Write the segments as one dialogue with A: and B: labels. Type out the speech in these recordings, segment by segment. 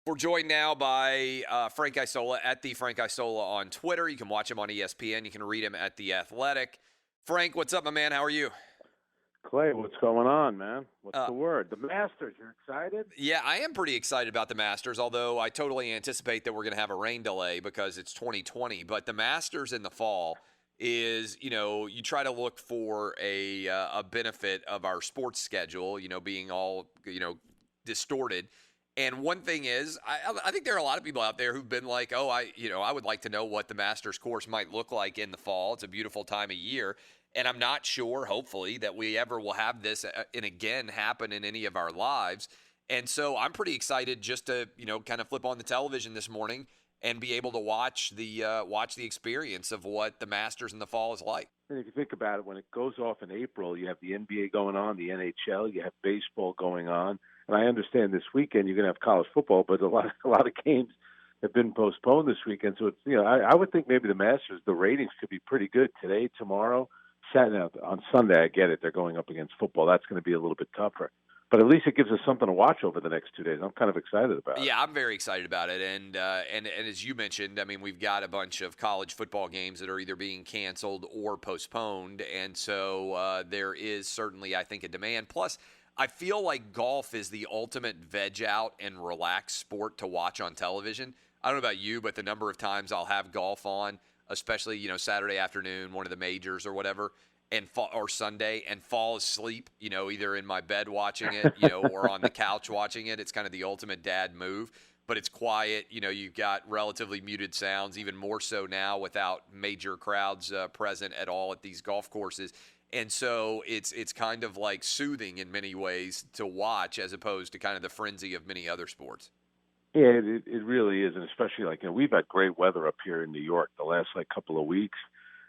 A: We're joined now by Frank Isola at the Frank Isola on Twitter. You can watch him on ESPN. You can read him at The Athletic. Frank, what's up, my man? How are you?
B: Clay, what's going on, man? What's
A: Uh,
B: the word? The Masters, you're excited?
A: yeah, I am pretty excited about the Masters, although I totally anticipate that we're going to have a rain delay because it's 2020. But the Masters in the fall is, you try to look for a benefit of our sports schedule, being all, distorted. And one thing is, I think there are a lot of people out there who've been like, oh, I would like to know what the Masters course might look like in the fall. It's a beautiful time of year. And I'm not sure, hopefully, that we ever will have this and again happen in any of our lives. And so I'm pretty excited just to, kind of flip on the television this morning and be able to watch the experience of what the Masters in the fall is like.
B: And if you think about it, when it goes off in April, you have the NBA going on, the NHL, you have baseball going on. And I understand this weekend you're going to have college football, but a lot of games have been postponed this weekend. So it's I would think maybe the Masters, the ratings could be pretty good today, tomorrow, Saturday. On Sunday. I get it; they're going up against football. That's going to be a little bit tougher. But at least it gives us something to watch over the next 2 days. I'm kind of excited about it.
A: Yeah, I'm very excited about it, and as you mentioned, I mean, we've got a bunch of college football games that are either being canceled or postponed, and so there is certainly, I think, a demand. Plus, I feel like golf is the ultimate veg out and relax sport to watch on television. I don't know about you, but the number of times I'll have golf on, especially Saturday afternoon, one of the majors or whatever, or Sunday, and fall asleep, either in my bed watching it, or on the couch watching it. It's kind of the ultimate dad move, but it's quiet. You've got relatively muted sounds, even more so now without major crowds present at all at these golf courses. And so it's kind of like soothing in many ways to watch as opposed to kind of the frenzy of many other sports.
B: Yeah, it really is, and especially we've had great weather up here in New York the last couple of weeks.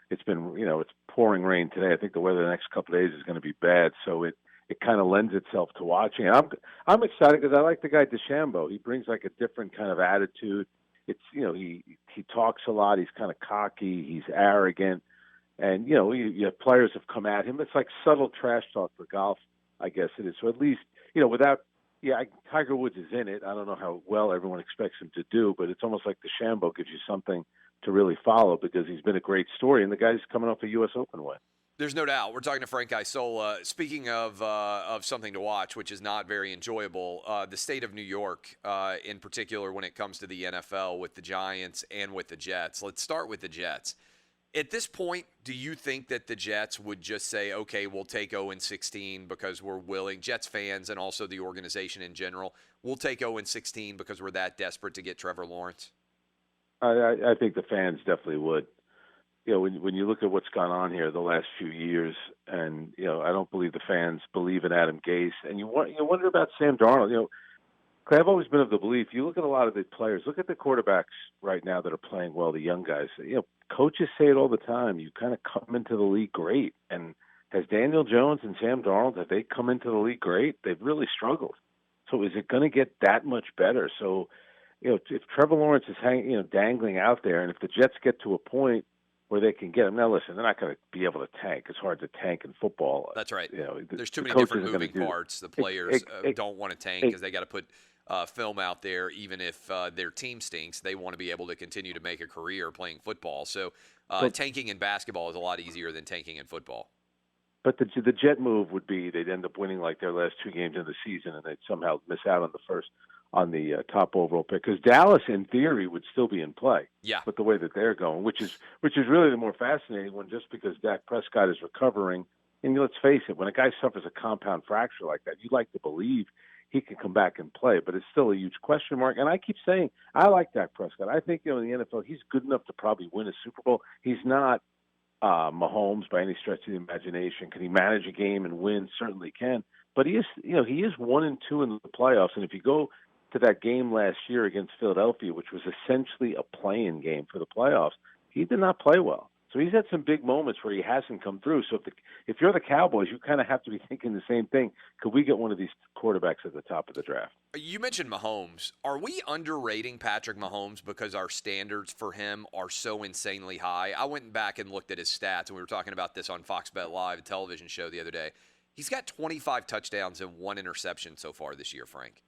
B: It's been it's pouring rain today. I think the weather the next couple of days is going to be bad, so it kind of lends itself to watching. And I'm excited because I like the guy DeChambeau. He brings like a different kind of attitude. It's he talks a lot. He's kind of cocky. He's arrogant, and you have players have come at him. It's like subtle trash talk for golf, I guess it is. So at least without. Yeah, Tiger Woods is in it. I don't know how well everyone expects him to do, but it's almost like DeChambeau gives you something to really follow because he's been a great story, and the guy's coming off a U.S. Open win.
A: There's no doubt. We're talking to Frank Isola. Speaking of something to watch, which is not very enjoyable, the state of New York, in particular, when it comes to the NFL with the Giants and with the Jets. Let's start with the Jets. At this point, do you think that the Jets would just say, okay, we'll take 0-16 because we're willing, Jets fans and also the organization in general, we'll take 0-16 because we're that desperate to get Trevor Lawrence?
B: I think the fans definitely would. When you look at what's gone on here the last few years, and I don't believe the fans believe in Adam Gase, and you wonder about Sam Darnold. I've always been of the belief. You look at a lot of the players. Look at the quarterbacks right now that are playing well. The young guys. Coaches say it all the time. You kind of come into the league great, and has Daniel Jones and Sam Darnold, have they come into the league great? They've really struggled. So is it going to get that much better? So, if Trevor Lawrence is dangling out there, and if the Jets get to a point where they can get him, now listen, they're not going to be able to tank. It's hard to tank in football.
A: That's right. There's too
B: the
A: many different
B: coaches
A: moving parts. The players don't want to tank because they got to put film out there. Even if their team stinks, they want to be able to continue to make a career playing football. So tanking in basketball is a lot easier than tanking in football.
B: But the Jet move would be they'd end up winning like their last 2 games of the season, and they'd somehow miss out on the top overall pick. Because Dallas, in theory, would still be in play.
A: Yeah.
B: But the way that they're going, which is really the more fascinating one, just because Dak Prescott is recovering. And let's face it, when a guy suffers a compound fracture like that, you'd like to believe he can come back and play, but it's still a huge question mark. And I keep saying I like Dak Prescott. I think in the NFL he's good enough to probably win a Super Bowl. He's not Mahomes by any stretch of the imagination. Can he manage a game and win? Certainly can. But he is 1-2 in the playoffs. And if you go to that game last year against Philadelphia, which was essentially a play-in game for the playoffs, he did not play well. So he's had some big moments where he hasn't come through. So if you're the Cowboys, you kind of have to be thinking the same thing. Could we get one of these quarterbacks at the top of the draft?
A: You mentioned Mahomes. Are we underrating Patrick Mahomes because our standards for him are so insanely high? I went back and looked at his stats, and we were talking about this on Fox Bet Live, a television show the other day. He's got 25 touchdowns and 1 interception so far this year, Frank.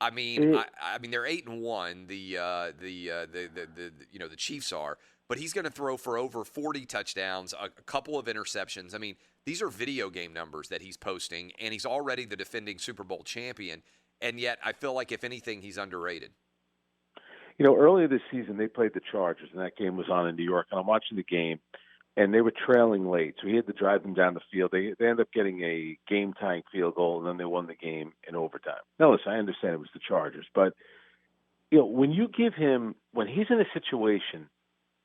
A: I mean,
B: It,
A: I mean they're 8-1. The Chiefs are, but he's going to throw for over 40 touchdowns, a couple of interceptions. I mean, these are video game numbers that he's posting, and he's already the defending Super Bowl champion. And yet, I feel like if anything, he's underrated.
B: Earlier this season they played the Chargers, and that game was on in New York. And I'm watching the game, and they were trailing late, so he had to drive them down the field. They ended up getting a game-tying field goal, and then they won the game in overtime. Now, listen, I understand it was the Chargers, but when you give him when he's in a situation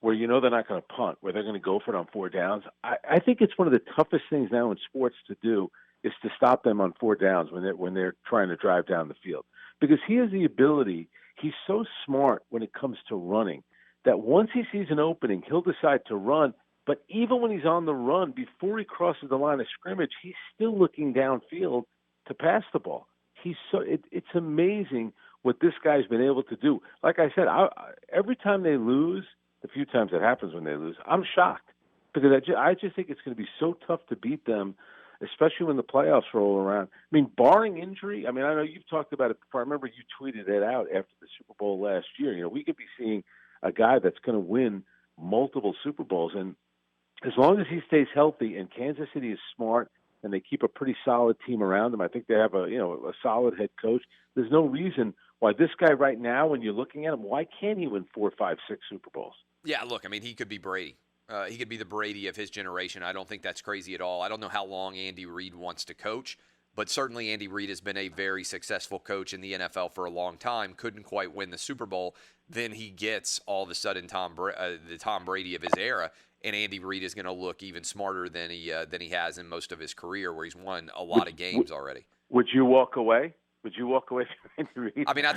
B: where they're not going to punt, where they're going to go for it on four downs, I think it's one of the toughest things now in sports to do is to stop them on four downs when they're trying to drive down the field, because he has the ability. He's so smart when it comes to running that once he sees an opening, he'll decide to run. But even when he's on the run, before he crosses the line of scrimmage, he's still looking downfield to pass the ball. It's amazing what this guy's been able to do. Like I said, every time they lose, the few times it happens when they lose, I'm shocked because I just think it's going to be so tough to beat them, especially when the playoffs roll around. I mean, barring injury, I know you've talked about it before. I remember you tweeted it out after the Super Bowl last year. We could be seeing a guy that's going to win multiple Super Bowls. And as long as he stays healthy and Kansas City is smart and they keep a pretty solid team around him, I think they have a solid head coach. There's no reason why this guy right now, when you're looking at him, why can't he win 4, 5, 6 Super Bowls?
A: Yeah, look, I mean, he could be Brady. He could be the Brady of his generation. I don't think that's crazy at all. I don't know how long Andy Reid wants to coach, but certainly Andy Reid has been a very successful coach in the NFL for a long time. Couldn't quite win the Super Bowl. Then he gets all of a sudden the Tom Brady of his era, and Andy Reid is going to look even smarter than he has in most of his career, where he's won a lot of games already.
B: Would you walk away? Would you walk away from Andy Reid?
A: I mean, I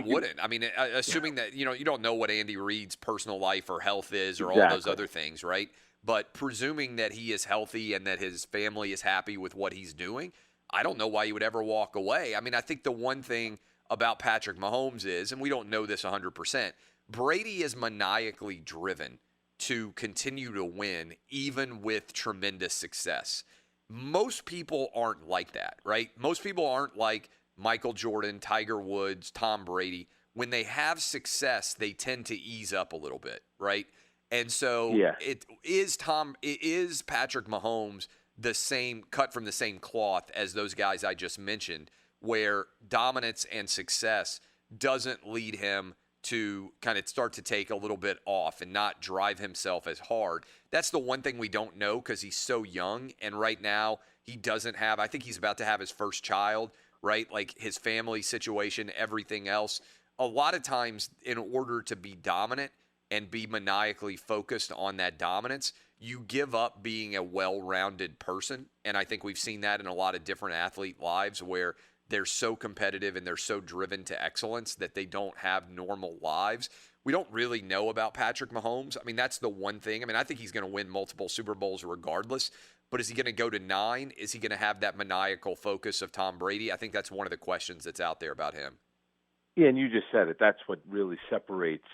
A: wouldn't. I mean, assuming that you don't know what Andy Reid's personal life or health is, or all those other things, right? But presuming that he is healthy and that his family is happy with what he's doing, I don't know why you would ever walk away. I mean, I think the one thing about Patrick Mahomes is, and we don't know this 100%, Brady is maniacally driven to continue to win, even with tremendous success. Most people aren't like that, right? Most people aren't like Michael Jordan, Tiger Woods, Tom Brady. When they have success, they tend to ease up a little bit, right? And so it is Patrick Mahomes the same cut from the same cloth as those guys I just mentioned, where dominance and success doesn't lead him to kind of start to take a little bit off and not drive himself as hard. That's the one thing we don't know because he's so young. And right now he doesn't have, I think he's about to have his first child, right? Like his family situation, everything else. A lot of times in order to be dominant and be maniacally focused on that dominance, you give up being a well-rounded person. And I think we've seen that in a lot of different athlete lives where they're so competitive and they're so driven to excellence that they don't have normal lives. We don't really know about Patrick Mahomes. I mean, that's the one thing. I mean, I think he's going to win multiple Super Bowls regardless. But is he going to go to 9? Is he going to have that maniacal focus of Tom Brady? I think that's one of the questions that's out there about him.
B: Yeah, and you just said it. That's what really separates,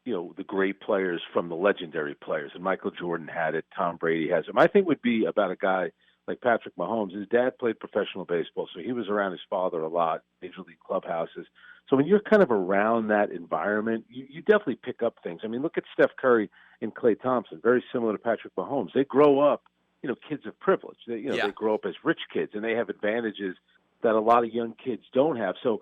B: the great players from the legendary players. And Michael Jordan had it. Tom Brady has it. My thing would be about a guy like Patrick Mahomes. His dad played professional baseball, so he was around his father a lot, major league clubhouses. So when you're kind of around that environment, you definitely pick up things. I mean, look at Steph Curry and Klay Thompson, very similar to Patrick Mahomes. They grow up, kids of privilege. They grow up as rich kids, and they have advantages that a lot of young kids don't have. So,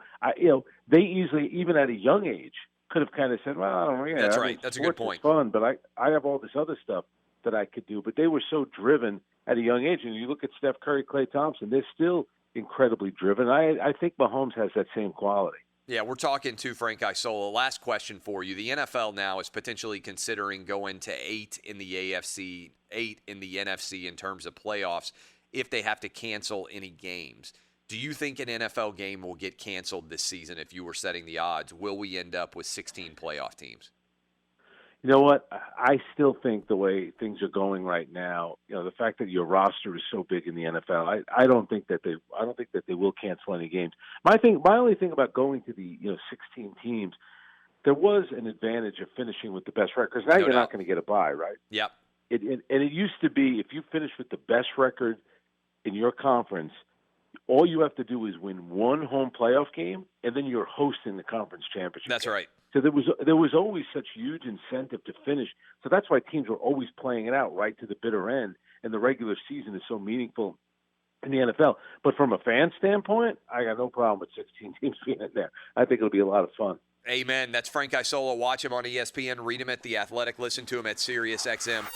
B: they easily, even at a young age, could have kind of said, well, yeah,
A: that's right. That's a good point.
B: It's fun, but I have all this other stuff that I could do. But they were so driven at a young age. And you look at Steph Curry, Klay Thompson, they're still incredibly driven. I think Mahomes has that same quality.
A: Yeah, we're talking to Frank Isola. Last question for you. The NFL now is potentially considering going to 8 in the AFC, 8 in the NFC in terms of playoffs if they have to cancel any games. Do you think an NFL game will get canceled this season if you were setting the odds? Will we end up with 16 playoff teams?
B: You know what? I still think the way things are going right now, the fact that your roster is so big in the NFL, I don't think that they will cancel any games. My only thing about going to the 16 teams, there was an advantage of finishing with the best records. Now you're not going to get a bye, right?
A: Yep.
B: And it used to be if you finish with the best record in your conference, all you have to do is win one home playoff game, and then you're hosting the conference championship.
A: That's
B: game.
A: right.
B: So there was always such huge incentive to finish. So that's why teams were always playing it out right to the bitter end, and the regular season is so meaningful in the NFL. But from a fan standpoint, I got no problem with 16 teams being in there. I think it'll be a lot of fun.
A: Amen. That's Frank Isola. Watch him on ESPN. Read him at The Athletic. Listen to him at SiriusXM.